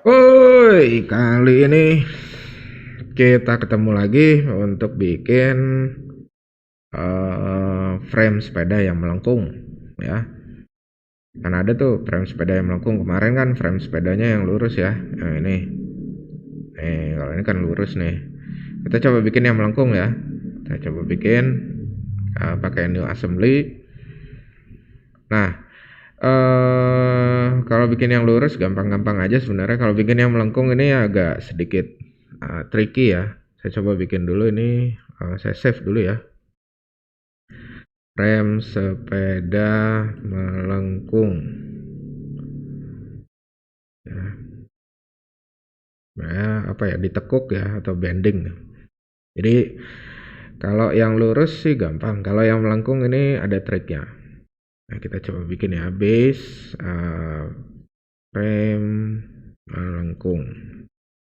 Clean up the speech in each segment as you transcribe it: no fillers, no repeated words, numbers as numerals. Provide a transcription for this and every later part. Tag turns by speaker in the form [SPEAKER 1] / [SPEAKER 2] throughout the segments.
[SPEAKER 1] Woi, kali ini kita ketemu lagi untuk bikin frame sepeda yang melengkung, ya. Kan ada tuh frame sepeda yang melengkung. Kemarin kan frame sepedanya yang lurus ya. Yang ini. Kalau ini kan lurus nih. Kita coba bikin yang melengkung ya. Kita coba bikin pakai new assembly. Nah, kalau bikin yang lurus gampang-gampang aja sebenarnya. Kalau bikin yang melengkung ini agak sedikit tricky ya. Saya coba bikin dulu ini, saya save dulu ya. Rem sepeda melengkung. Ya, apa ya, ditekuk ya atau bending. Jadi kalau yang lurus sih gampang. Kalau yang melengkung ini ada triknya. Nah, kita coba bikin ya, base rem melengkung.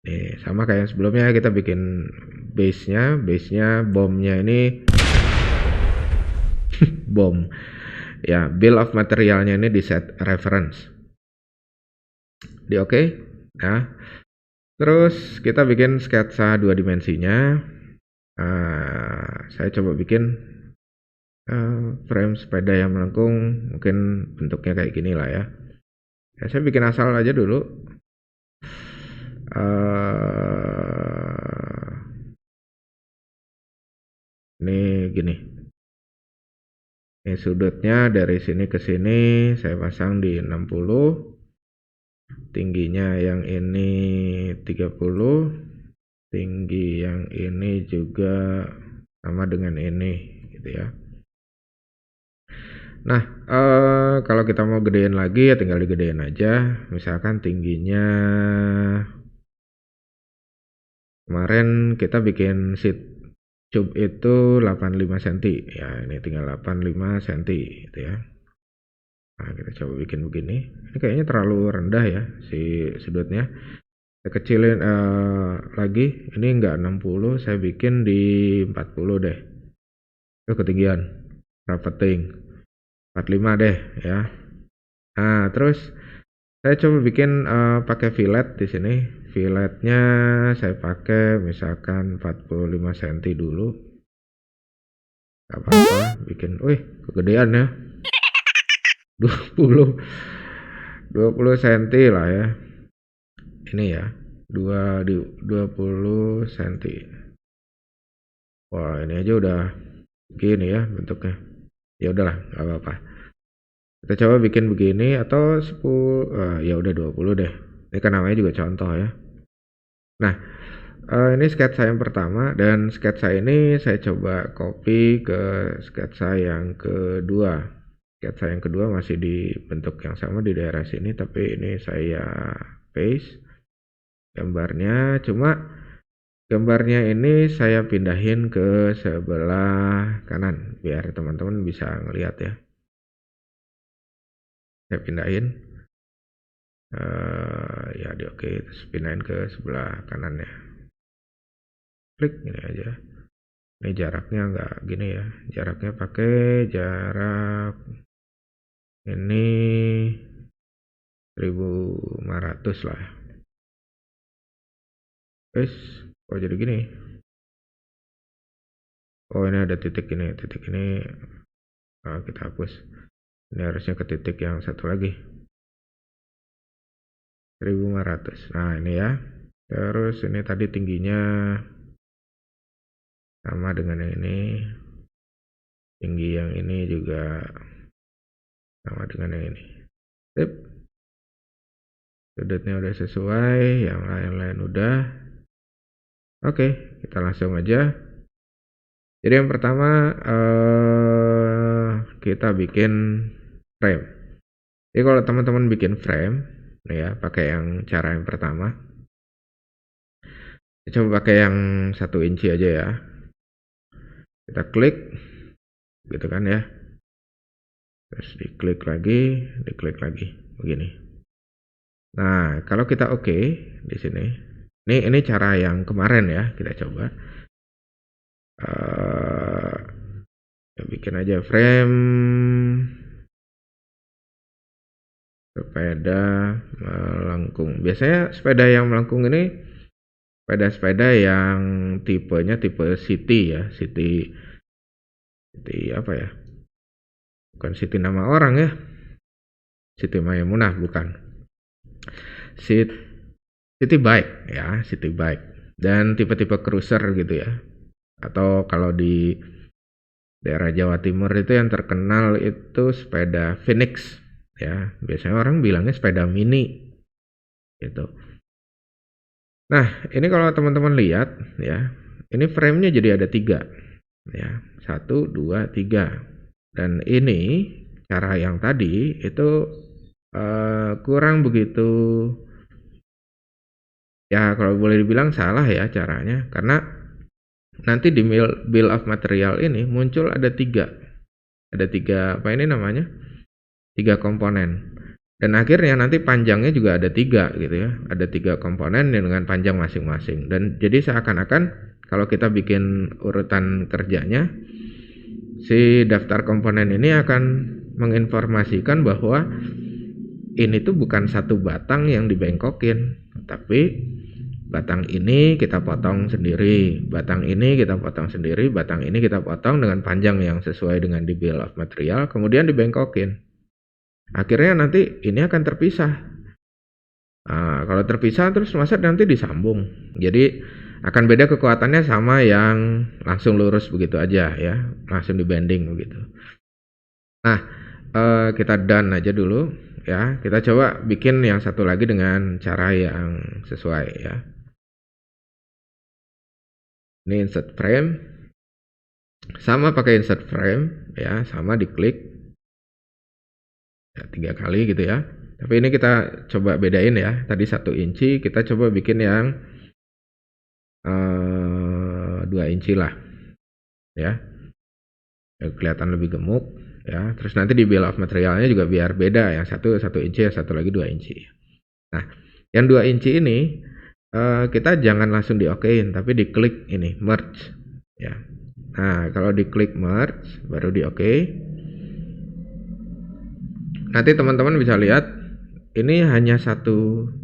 [SPEAKER 1] Nih, sama kayak yang sebelumnya kita bikin base-nya bomnya ini bom. Ya, bill of materialnya ini di set reference. Di oke. Nah, terus kita bikin sketsa dua dimensinya. Saya coba bikin frame sepeda yang melengkung, mungkin bentuknya kayak gini lah ya. Saya bikin asal aja dulu. Ini gini. Ini sudutnya dari sini ke sini saya pasang di 60. Tingginya yang ini 30. Tinggi yang ini juga sama dengan ini gitu ya. Nah, kalau kita mau gedein lagi ya tinggal digedein aja. Misalkan tingginya kemarin kita bikin sheet cube itu 85 cm ya, ini tinggal 85 cm gitu ya. Nah, kita coba bikin begini. Ini kayaknya terlalu rendah ya si sudutnya. Saya kecilin lagi. Ini enggak 60, saya bikin di 40 deh. Itu ketinggian. Rapeting. 45 deh ya. Nah, terus saya coba bikin pakai fillet di sini. Filletnya saya pakai misalkan 45 cm dulu. Gak apa-apa, bikin. Wih, kegedean ya. 20 20 cm lah ya. Ini ya. 20 cm. Wah, ini aja udah gini ya bentuknya. Ya udahlah, nggak apa-apa. Kita coba bikin begini atau 10, ya udah 20 deh. Ini kan namanya juga contoh ya. Nah, ini sketsa yang pertama dan sketsa ini saya coba copy ke sketsa yang kedua. Sketsa yang kedua masih di bentuk yang sama di daerah sini, tapi ini saya paste gambarnya. Cuma gambarnya ini saya pindahin ke sebelah kanan biar teman-teman bisa ngelihat ya. Saya pindahin. Ya di oke, terus pindahin ke sebelah kanan ya. Klik ini aja. Ini jaraknya nggak gini ya. Jaraknya pakai jarak ini 1500 lah. Guys, kok jadi gini? Oh, ini ada titik ini. Titik ini kita hapus. Ini harusnya ke titik yang satu lagi. 1500. Nah, ini ya. Terus ini tadi tingginya sama dengan yang ini. Tinggi yang ini juga sama dengan yang ini. Sip. Sudutnya udah sesuai, yang lain-lain udah. Oke, kita langsung aja. Jadi yang pertama kita bikin frame. Jadi kalau teman-teman bikin frame, nih ya, pakai yang cara yang pertama. Coba pakai yang 1 inci aja ya. Kita klik, gitu kan ya. Terus diklik lagi, begini. Nah, kalau kita oke di sini, ini cara yang kemarin ya, kita coba. Bikin aja frame sepeda melengkung. Biasanya sepeda yang melengkung ini sepeda-sepeda yang tipenya tipe city ya, city apa ya? Bukan city nama orang ya, Siti Maimunah bukan. City bike ya, city bike. Dan tipe-tipe cruiser gitu ya. Atau kalau di daerah Jawa Timur itu yang terkenal itu sepeda Phoenix ya. Biasanya orang bilangnya sepeda mini gitu. Nah, ini kalau teman-teman lihat ya, ini frame-nya jadi ada 3 ya. 1, 2, 3. Dan ini cara yang tadi itu kurang begitu, ya kalau boleh dibilang salah ya caranya, karena nanti di bill of material ini muncul ada 3 apa ini namanya, 3 komponen, dan akhirnya nanti panjangnya juga ada 3 gitu ya, ada 3 komponen dengan panjang masing-masing. Dan jadi seakan-akan kalau kita bikin urutan kerjanya, si daftar komponen ini akan menginformasikan bahwa ini tuh bukan satu batang yang dibengkokin, tapi batang ini kita potong sendiri, batang ini kita potong sendiri, batang ini kita potong dengan panjang yang sesuai dengan di bill of material, kemudian dibengkokin. Akhirnya nanti ini akan terpisah. Nah, kalau terpisah terus masa nanti disambung. Jadi akan beda kekuatannya sama yang langsung lurus begitu aja ya, langsung di bending begitu. Nah, kita done aja dulu ya. Kita coba bikin yang satu lagi dengan cara yang sesuai ya. Ini insert frame, sama pakai insert frame ya, sama diklik ya, 3 kali gitu ya. Tapi ini kita coba bedain ya, tadi 1 inci, kita coba bikin yang 2 inci lah ya, kelihatan lebih gemuk ya. Terus nanti di bill of materialnya juga biar beda, yang satu 1 inci, yang satu lagi 2 inci. Nah, yang 2 inci ini kita jangan langsung di okein, tapi diklik ini merge ya. Nah, kalau diklik merge baru di oke. Nanti teman-teman bisa lihat ini hanya 1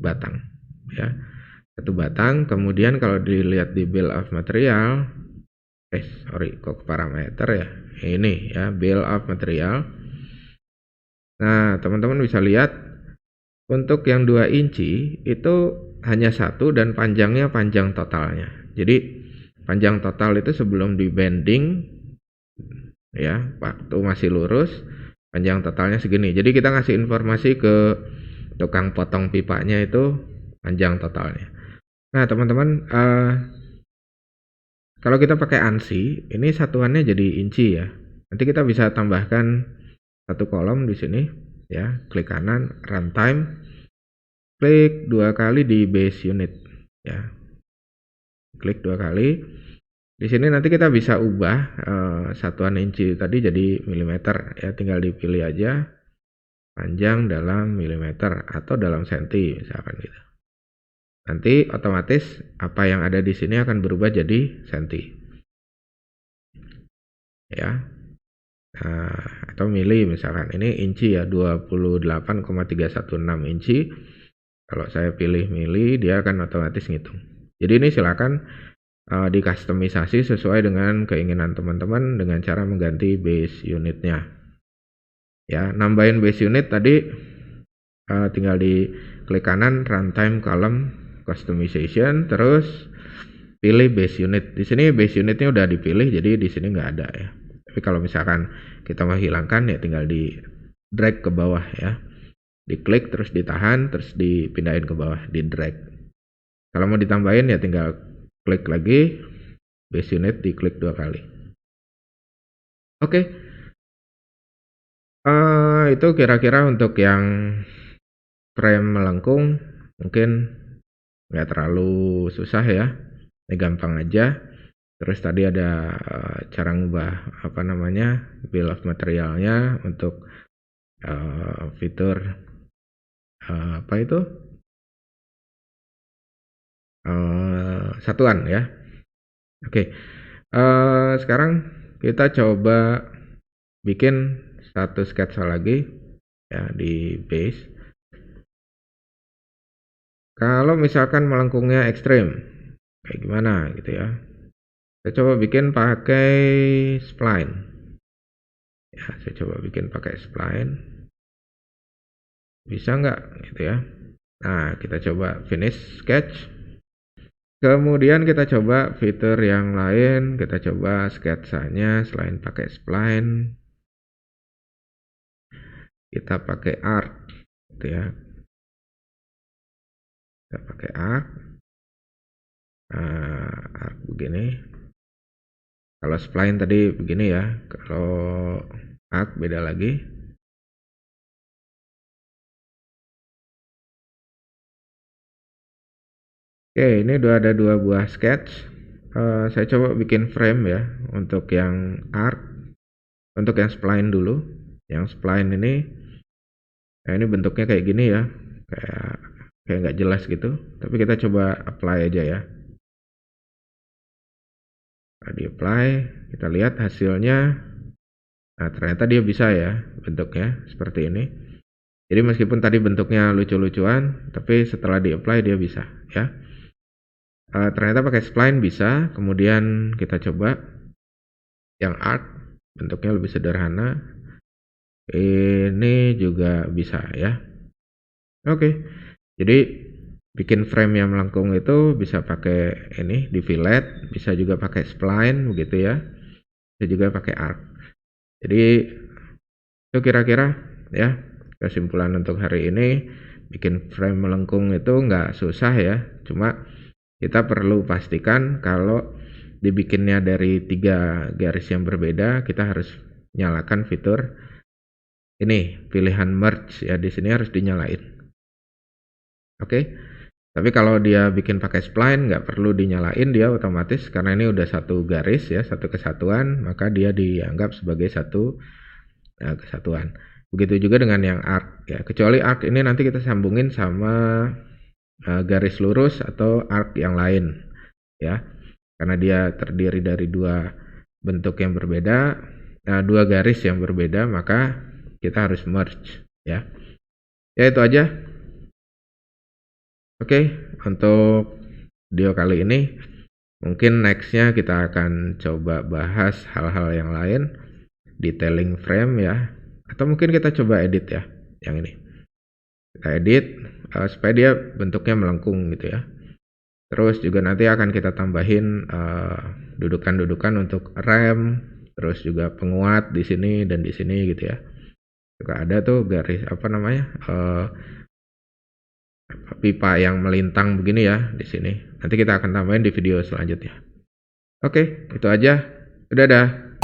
[SPEAKER 1] batang ya. 1 batang, kemudian kalau dilihat di bill of material, kok parameter ya. Ini ya, bill of material. Nah, teman-teman bisa lihat untuk yang 2 inci itu hanya 1 dan panjangnya panjang totalnya. Jadi panjang total itu sebelum di bending ya, waktu masih lurus, panjang totalnya segini. Jadi kita ngasih informasi ke tukang potong pipanya itu panjang totalnya. Nah, teman-teman, kalau kita pakai ANSI, ini satuannya jadi inci ya. Nanti kita bisa tambahkan 1 kolom di sini ya, klik kanan, runtime, klik 2 kali di base unit ya. Klik 2 kali. Di sini nanti kita bisa ubah satuan inci tadi jadi milimeter ya, tinggal dipilih aja panjang dalam milimeter atau dalam senti misalkan gitu. Nanti otomatis apa yang ada di sini akan berubah jadi senti ya. Nah, atau mili misalkan, ini inci ya, 28,316 inci. Kalau saya pilih mili, dia akan otomatis ngitung. Jadi ini silakan dikustomisasi sesuai dengan keinginan teman-teman dengan cara mengganti base unitnya ya. Nambahin base unit tadi tinggal di klik kanan, runtime column customization, terus pilih base unit. Di sini base unitnya udah dipilih, jadi di sini nggak ada ya. Tapi kalau misalkan kita mau hilangkan ya tinggal di drag ke bawah ya, diklik terus ditahan terus dipindahin ke bawah, di drag. Kalau mau ditambahin ya tinggal klik lagi base unit, diklik 2 kali. Oke. Itu kira-kira untuk yang frame melengkung, mungkin nggak terlalu susah ya, ini gampang aja. Terus tadi ada cara ngubah apa namanya, bill of materialnya untuk fitur apa itu, satuan ya. Oke. Sekarang kita coba bikin satu sketsa lagi ya di base. Kalau misalkan melengkungnya ekstrim, kayak gimana gitu ya. Saya coba bikin pakai spline. Ya, saya coba bikin pakai spline. Bisa nggak gitu ya. Nah, kita coba finish sketch. Kemudian kita coba fitur yang lain, kita coba sketsanya selain pakai spline. Kita pakai arc gitu ya. Kita pakai arc. Arc begini. Kalau spline tadi begini ya. Kalau arc beda lagi. Oke, ini ada dua buah sketch. Saya coba bikin frame ya untuk yang arc. Untuk yang spline dulu. Yang spline ini, nah ini bentuknya kayak gini ya. Kayak nggak jelas gitu. Tapi kita coba apply aja ya. Nah, di apply, kita lihat hasilnya. Nah, ternyata dia bisa ya bentuknya seperti ini. Jadi meskipun tadi bentuknya lucu-lucuan, tapi setelah di apply dia bisa ya. Ternyata pakai spline bisa. Kemudian kita coba yang arc, bentuknya lebih sederhana. Ini juga bisa ya. Oke, jadi bikin frame yang melengkung itu bisa pakai ini di fillet, bisa juga pakai spline begitu ya. Bisa juga pakai arc. Jadi itu kira-kira ya kesimpulan untuk hari ini. Bikin frame melengkung itu nggak susah ya, cuma kita perlu pastikan kalau dibikinnya dari 3 garis yang berbeda, kita harus nyalakan fitur ini, pilihan merge ya, di sini harus dinyalain. Oke. Tapi kalau dia bikin pakai spline nggak perlu dinyalain, dia otomatis karena ini udah satu garis ya, satu kesatuan, maka dia dianggap sebagai satu kesatuan. Begitu juga dengan yang arc ya, kecuali arc ini nanti kita sambungin sama garis lurus atau arc yang lain ya, karena dia terdiri dari dua bentuk yang berbeda, dua garis yang berbeda, maka kita harus merge ya. Ya itu aja. Oke, untuk video kali ini mungkin nextnya kita akan coba bahas hal-hal yang lain, detailing frame ya, atau mungkin kita coba edit ya yang ini. Kita edit supaya dia bentuknya melengkung gitu ya. Terus juga nanti akan kita tambahin dudukan-dudukan untuk rem, terus juga penguat di sini dan di sini gitu ya. Juga ada tuh garis apa namanya, pipa yang melintang begini ya di sini. Nanti kita akan tambahin di video selanjutnya. Oke, itu aja. Dadah.